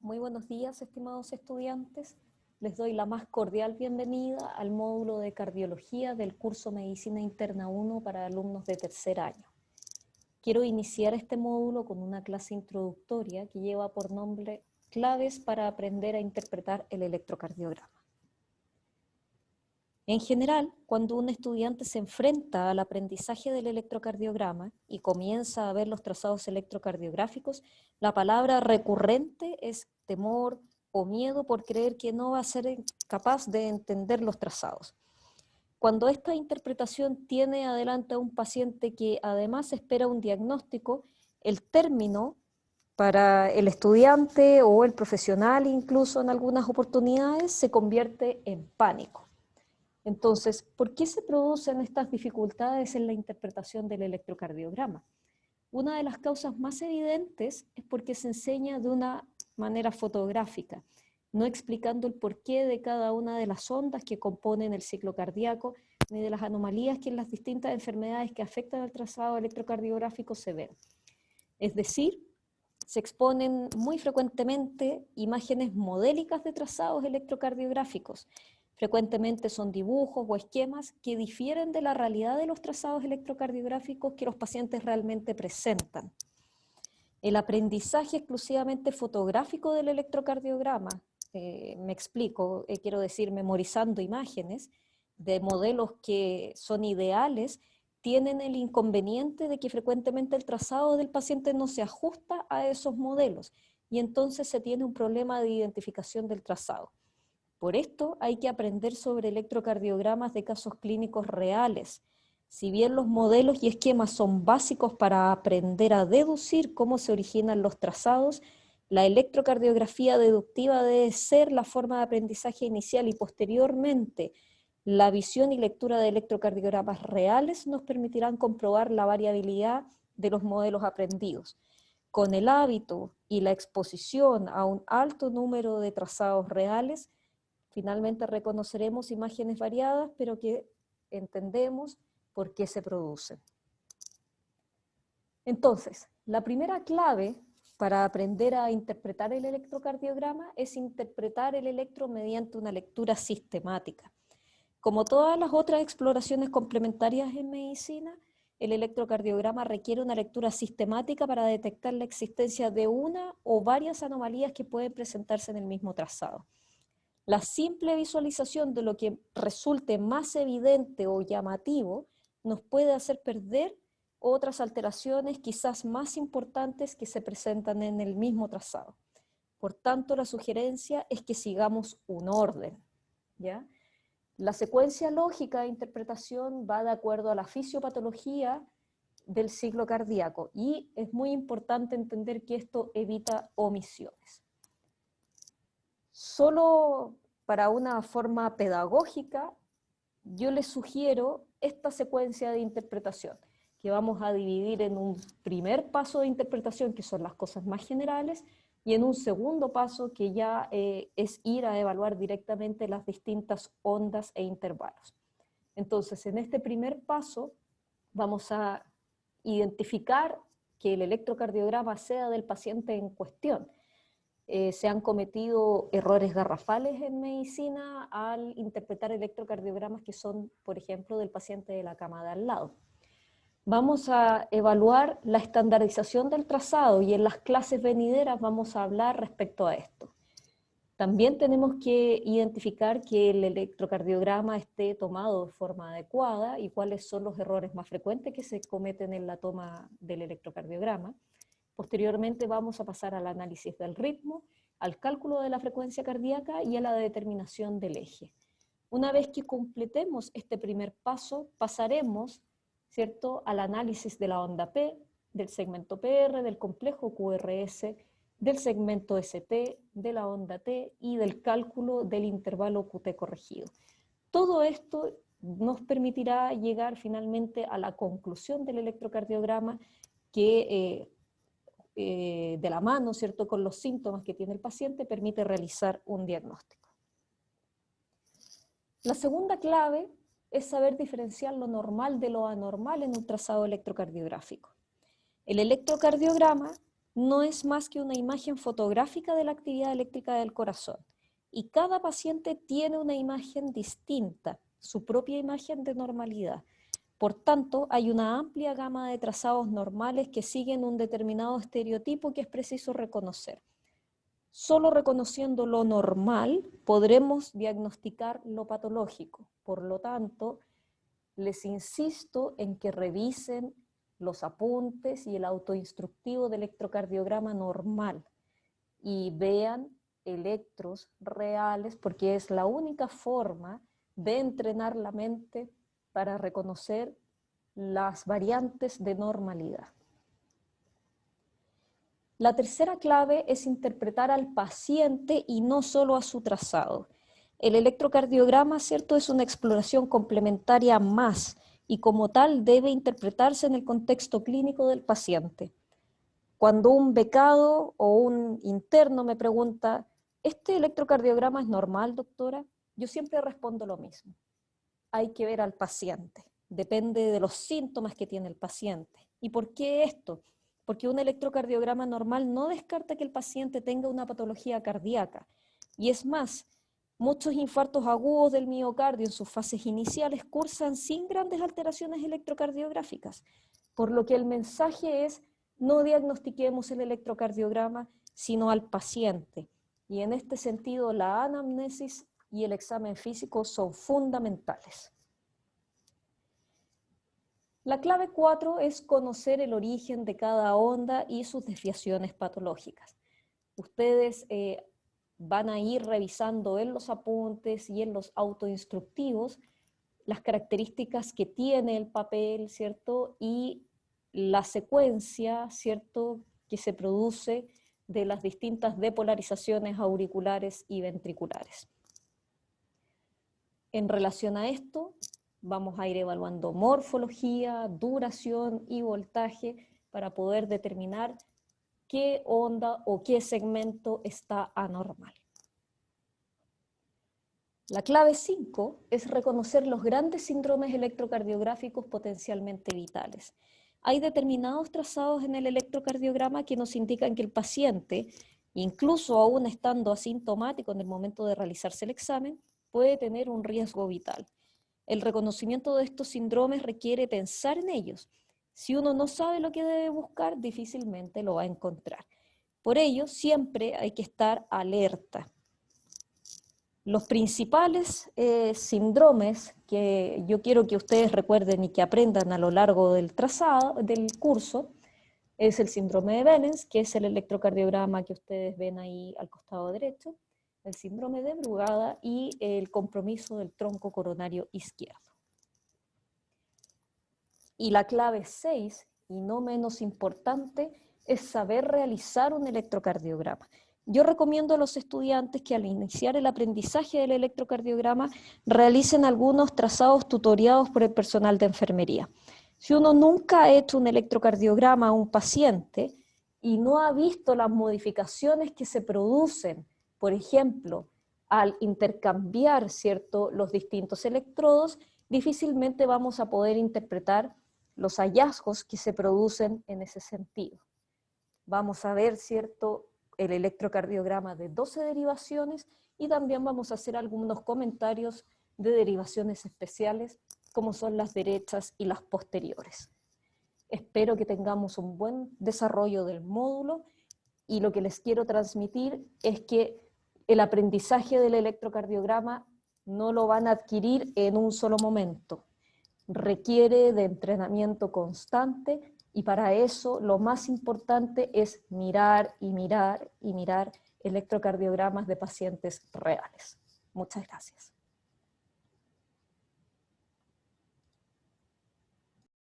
Muy buenos días, estimados estudiantes. Les doy la más cordial bienvenida al módulo de cardiología del curso Medicina Interna 1 para alumnos de tercer año. Quiero iniciar este módulo con una clase introductoria que lleva por nombre Claves para aprender a interpretar el electrocardiograma. En general, cuando un estudiante se enfrenta al aprendizaje del electrocardiograma y comienza a ver los trazados electrocardiográficos, la palabra recurrente es temor o miedo por creer que no va a ser capaz de entender los trazados. Cuando esta interpretación tiene adelante a un paciente que además espera un diagnóstico, el término para el estudiante o el profesional, incluso en algunas oportunidades, se convierte en pánico. Entonces, ¿por qué se producen estas dificultades en la interpretación del electrocardiograma? Una de las causas más evidentes es porque se enseña de una manera fotográfica, no explicando el porqué de cada una de las ondas que componen el ciclo cardíaco, ni de las anomalías que en las distintas enfermedades que afectan al trazado electrocardiográfico se ven. Es decir, se exponen muy frecuentemente imágenes modélicas de trazados electrocardiográficos. Frecuentemente son dibujos o esquemas que difieren de la realidad de los trazados electrocardiográficos que los pacientes realmente presentan. El aprendizaje exclusivamente fotográfico del electrocardiograma, me explico, quiero decir, memorizando imágenes de modelos que son ideales, tienen el inconveniente de que frecuentemente el trazado del paciente no se ajusta a esos modelos y entonces se tiene un problema de identificación del trazado. Por esto hay que aprender sobre electrocardiogramas de casos clínicos reales. Si bien los modelos y esquemas son básicos para aprender a deducir cómo se originan los trazados, la electrocardiografía deductiva debe ser la forma de aprendizaje inicial y posteriormente la visión y lectura de electrocardiogramas reales nos permitirán comprobar la variabilidad de los modelos aprendidos. Con el hábito y la exposición a un alto número de trazados reales, finalmente reconoceremos imágenes variadas, pero que entendemos por qué se producen. Entonces, la primera clave para aprender a interpretar el electrocardiograma es interpretar el electro mediante una lectura sistemática. Como todas las otras exploraciones complementarias en medicina, el electrocardiograma requiere una lectura sistemática para detectar la existencia de una o varias anomalías que pueden presentarse en el mismo trazado. La simple visualización de lo que resulte más evidente o llamativo nos puede hacer perder otras alteraciones quizás más importantes que se presentan en el mismo trazado. Por tanto, la sugerencia es que sigamos un orden, ¿ya? La secuencia lógica de interpretación va de acuerdo a la fisiopatología del ciclo cardíaco y es muy importante entender que esto evita omisiones. Solo para una forma pedagógica, yo les sugiero esta secuencia de interpretación, que vamos a dividir en un primer paso de interpretación, que son las cosas más generales, y en un segundo paso, que ya es ir a evaluar directamente las distintas ondas e intervalos. Entonces, en este primer paso, vamos a identificar que el electrocardiograma sea del paciente en cuestión. Se han cometido errores garrafales en medicina al interpretar electrocardiogramas que son, por ejemplo, del paciente de la cama de al lado. Vamos a evaluar la estandarización del trazado y en las clases venideras vamos a hablar respecto a esto. También tenemos que identificar que el electrocardiograma esté tomado de forma adecuada y cuáles son los errores más frecuentes que se cometen en la toma del electrocardiograma. Posteriormente vamos a pasar al análisis del ritmo, al cálculo de la frecuencia cardíaca y a la determinación del eje. Una vez que completemos este primer paso, pasaremos, ¿cierto?, al análisis de la onda P, del segmento PR, del complejo QRS, del segmento ST, de la onda T y del cálculo del intervalo QT corregido. Todo esto nos permitirá llegar finalmente a la conclusión del electrocardiograma que de la mano, ¿cierto?, con los síntomas que tiene el paciente, permite realizar un diagnóstico. La segunda clave es saber diferenciar lo normal de lo anormal en un trazado electrocardiográfico. El electrocardiograma no es más que una imagen fotográfica de la actividad eléctrica del corazón. Y cada paciente tiene una imagen distinta, su propia imagen de normalidad. Por tanto, hay una amplia gama de trazados normales que siguen un determinado estereotipo que es preciso reconocer. Solo reconociendo lo normal podremos diagnosticar lo patológico. Por lo tanto, les insisto en que revisen los apuntes y el autoinstructivo de electrocardiograma normal y vean electros reales, porque es la única forma de entrenar la mente para reconocer las variantes de normalidad. La tercera clave es interpretar al paciente y no solo a su trazado. El electrocardiograma, ¿cierto?, es una exploración complementaria más y como tal debe interpretarse en el contexto clínico del paciente. Cuando un becado o un interno me pregunta, ¿este electrocardiograma es normal, doctora? Yo siempre respondo lo mismo. Hay que ver al paciente. Depende de los síntomas que tiene el paciente. ¿Y por qué esto? Porque un electrocardiograma normal no descarta que el paciente tenga una patología cardíaca. Y es más, muchos infartos agudos del miocardio en sus fases iniciales cursan sin grandes alteraciones electrocardiográficas. Por lo que el mensaje es, no diagnostiquemos el electrocardiograma, sino al paciente. Y en este sentido, la anamnesis y el examen físico son fundamentales. La clave 4 es conocer el origen de cada onda y sus desviaciones patológicas. Ustedes van a ir revisando en los apuntes y en los autoinstructivos las características que tiene el papel, ¿cierto? Y la secuencia, ¿cierto?, que se produce de las distintas depolarizaciones auriculares y ventriculares. En relación a esto, vamos a ir evaluando morfología, duración y voltaje para poder determinar qué onda o qué segmento está anormal. La clave 5 es reconocer los grandes síndromes electrocardiográficos potencialmente vitales. Hay determinados trazados en el electrocardiograma que nos indican que el paciente, incluso aún estando asintomático en el momento de realizarse el examen, puede tener un riesgo vital. El reconocimiento de estos síndromes requiere pensar en ellos. Si uno no sabe lo que debe buscar, difícilmente lo va a encontrar. Por ello, siempre hay que estar alerta. Los principales síndromes que yo quiero que ustedes recuerden y que aprendan a lo largo del trazado, del curso, es el síndrome de Behrens, que es el electrocardiograma que ustedes ven ahí al costado derecho, el síndrome de Brugada y el compromiso del tronco coronario izquierdo. Y la clave 6, y no menos importante, es saber realizar un electrocardiograma. Yo recomiendo a los estudiantes que al iniciar el aprendizaje del electrocardiograma realicen algunos trazados tutoriados por el personal de enfermería. Si uno nunca ha hecho un electrocardiograma a un paciente y no ha visto las modificaciones que se producen, por ejemplo, al intercambiar, ¿cierto?, los distintos electrodos, difícilmente vamos a poder interpretar los hallazgos que se producen en ese sentido. Vamos a ver, ¿cierto?, el electrocardiograma de 12 derivaciones y también vamos a hacer algunos comentarios de derivaciones especiales como son las derechas y las posteriores. Espero que tengamos un buen desarrollo del módulo y lo que les quiero transmitir es que el aprendizaje del electrocardiograma no lo van a adquirir en un solo momento. Requiere de entrenamiento constante y para eso lo más importante es mirar y mirar y mirar electrocardiogramas de pacientes reales. Muchas gracias.